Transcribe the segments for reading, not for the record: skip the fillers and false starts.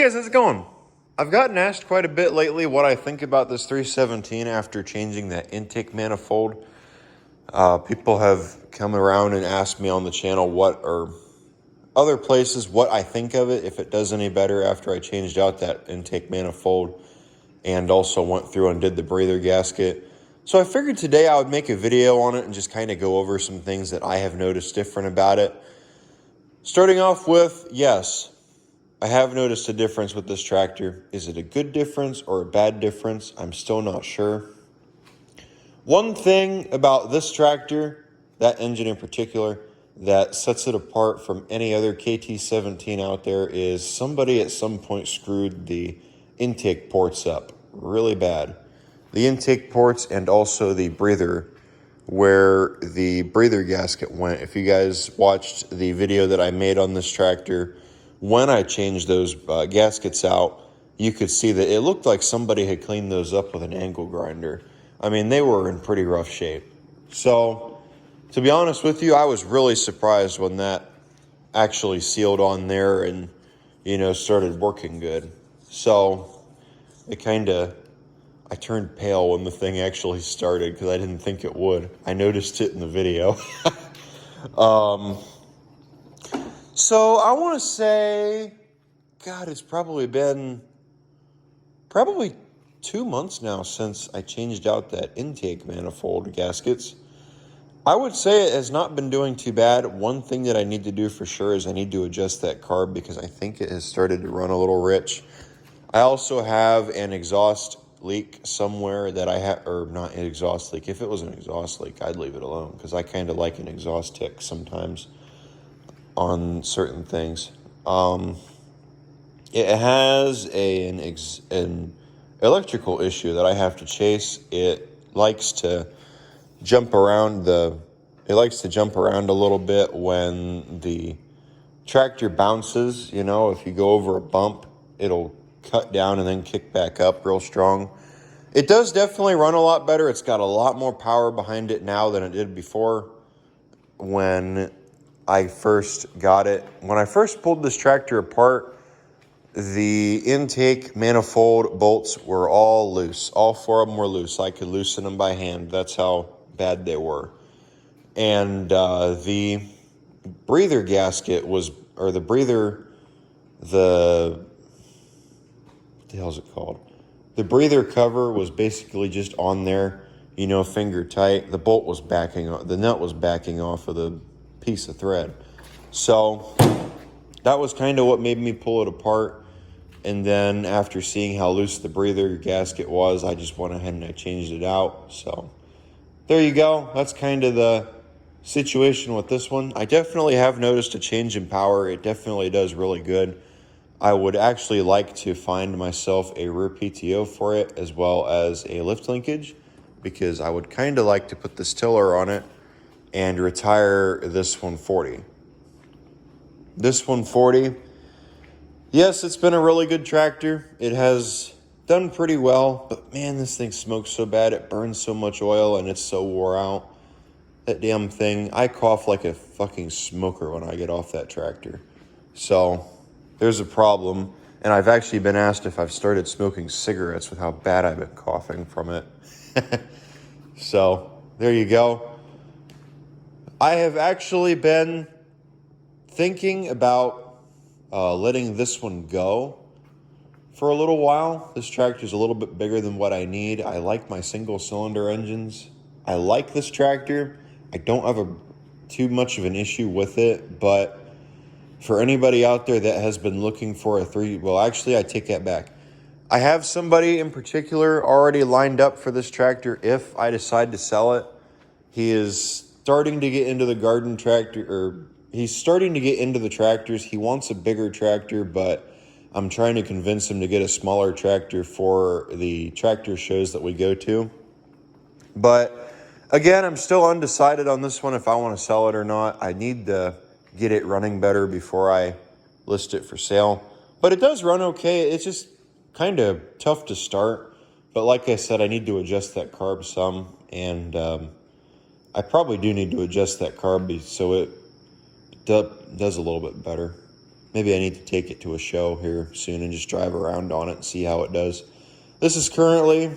guys, how's it going? I've gotten asked quite a bit lately what I think about this 317 after changing that intake manifold. People have come around and asked me on the channel or other places what I think of it, if it does any better after I changed out that intake manifold and also went through and did the breather gasket. So I figured today I would make a video on it and just kind of go over some things that I have noticed different about it. Starting off with, yes, I have noticed a difference with this tractor. Is it a good difference or a bad difference? I'm still not sure. One thing about this tractor, that engine in particular, that sets it apart from any other KT17 out there is somebody at some point screwed the intake ports up really bad. The intake ports and also the breather, where the breather gasket went. If you guys watched the video that I made on this tractor, when I changed those gaskets out, you could see that it looked like somebody had cleaned those up with an angle grinder. I mean, they were in pretty rough shape. So, to be honest with you, I was really surprised when that actually sealed on there and, started working good. So, I turned pale when the thing actually started because I didn't think it would. I noticed it in the video. So I want to say, God, it's probably been 2 months now since I changed out that intake manifold gaskets. I would say it has not been doing too bad. One thing that I need to do for sure is I need to adjust that carb because I think it has started to run a little rich. I also have an exhaust leak somewhere that I have, or not an exhaust leak. If it was an exhaust leak, I'd leave it alone because I kind of like an exhaust tick sometimes on certain things. It has an electrical issue that I have to chase. It likes to jump around a little bit when the tractor bounces. If you go over a bump, it'll cut down and then kick back up real strong. It does definitely run a lot better. It's got a lot more power behind it now than it did before when I first got it. When I first pulled this tractor apart, the intake manifold bolts were all loose. All four of them were loose. I could loosen them by hand. That's how bad they were. And the breather gasket was, or the breather, what the hell is it called? The breather cover was basically just on there, finger tight. The bolt was backing off, the nut was backing off of the piece of thread. So that was kind of what made me pull it apart. And then after seeing how loose the breather gasket was, I just went ahead and I changed it out. So there you go. That's kind of the situation with this one. I definitely have noticed a change in power. It definitely does really good. I would actually like to find myself a rear PTO for it as well as a lift linkage because I would kind of like to put this tiller on it and retire this 140. This 140, yes, it's been a really good tractor. It has done pretty well, but man, this thing smokes so bad. It burns so much oil and it's so wore out. That damn thing, I cough like a fucking smoker when I get off that tractor. So there's a problem. And I've actually been asked if I've started smoking cigarettes with how bad I've been coughing from it. So there you go. I have actually been thinking about letting this one go for a little while. This tractor is a little bit bigger than what I need. I like my single cylinder engines. I like this tractor. I don't have too much of an issue with it, but for anybody out there that has been looking for I take that back. I have somebody in particular already lined up for this tractor if I decide to sell it. He is starting to get into the garden tractor, or he's starting to get into the tractors. He wants a bigger tractor, but I'm trying to convince him to get a smaller tractor for the tractor shows that we go to. But again, I'm still undecided on this one if I want to sell it or not. I need to get it running better before I list it for sale. But it does run okay. It's just kind of tough to start. But like I said, I need to adjust that carb some, and I probably do need to adjust that carb so it does a little bit better. maybe I need to take it to a show here soon and just drive around on it and see how it does. This is currently,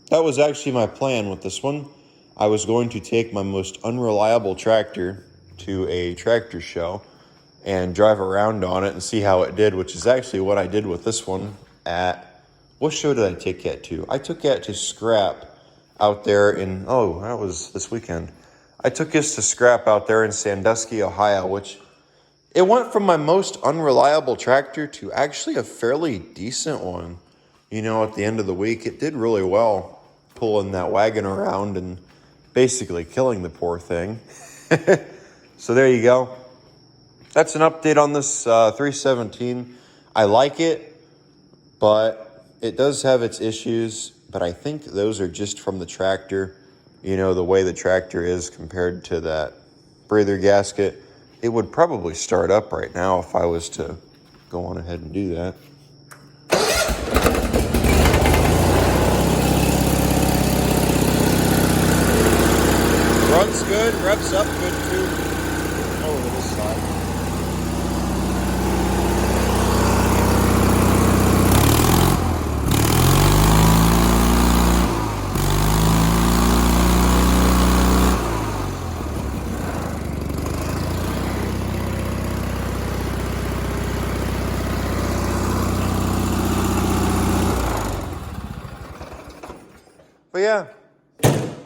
that was actually my plan with this one. I was going to take my most unreliable tractor to a tractor show and drive around on it and see how it did, which is actually what I did with this one at, what show did I take it to? I took it to Scrap out there in, oh, that was this weekend. I took this to Scrap out there in Sandusky, Ohio, which it went from my most unreliable tractor to actually a fairly decent one. You know, at the end of the week, it did really well pulling that wagon around and basically killing the poor thing. So there you go. That's an update on this 317. I like it, but it does have its issues. But I think those are just from the tractor. You know, the way the tractor is compared to that breather gasket. It would probably start up right now if I was to go on ahead and do that. Runs good, revs up good too. Over to this side. But yeah,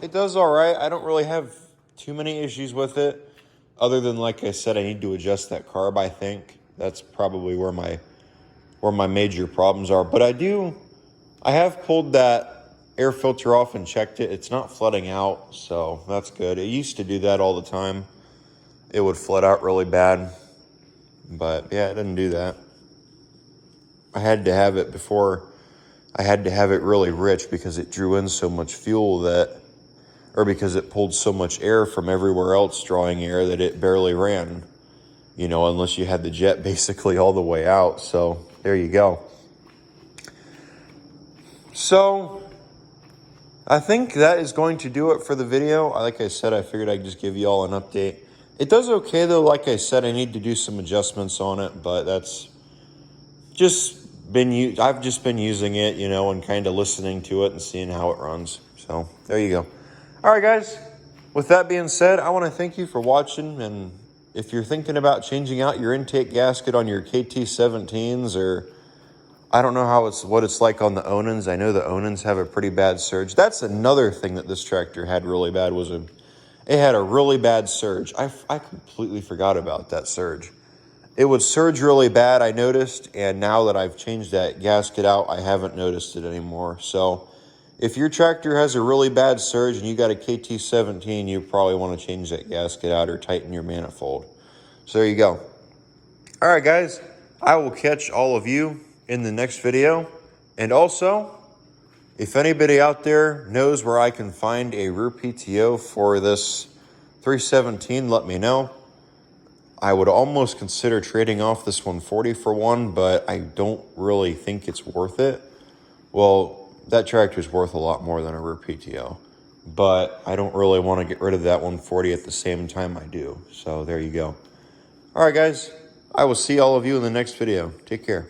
it does all right. I don't really have too many issues with it, other than, like I said, I need to adjust that carb. I think that's probably where my major problems are. But I have pulled that air filter off and checked it. It's not flooding out, so that's good. It used to do that all the time. It would flood out really bad, but yeah, it didn't do that. I had to have it before. I had to have it really rich because it drew in so much fuel or because it pulled so much air from everywhere else drawing air that it barely ran, you know, unless you had the jet basically all the way out. So there you go. So I think that is going to do it for the video. Like I said, I figured I'd just give you all an update. It does okay though. Like I said, I need to do some adjustments on it, but that's just I've just been using it, you know, and kind of listening to it and seeing how it runs. So there you go. All right, guys. With that being said, I want to thank you for watching. And if you're thinking about changing out your intake gasket on your KT17s, or I don't know what it's like on the Onins. I know the Onins have a pretty bad surge. That's another thing that this tractor had really bad it had a really bad surge. I completely forgot about that surge. It would surge really bad, I noticed, and now that I've changed that gasket out, I haven't noticed it anymore. So if your tractor has a really bad surge and you got a KT17, you probably want to change that gasket out or tighten your manifold. So there you go. All right, guys, I will catch all of you in the next video. And also, if anybody out there knows where I can find a rear PTO for this 317, let me know. I would almost consider trading off this 140 for one, but I don't really think it's worth it. Well, that tractor is worth a lot more than a rear PTO, but I don't really want to get rid of that 140 at the same time I do. So there you go. All right, guys, I will see all of you in the next video. Take care.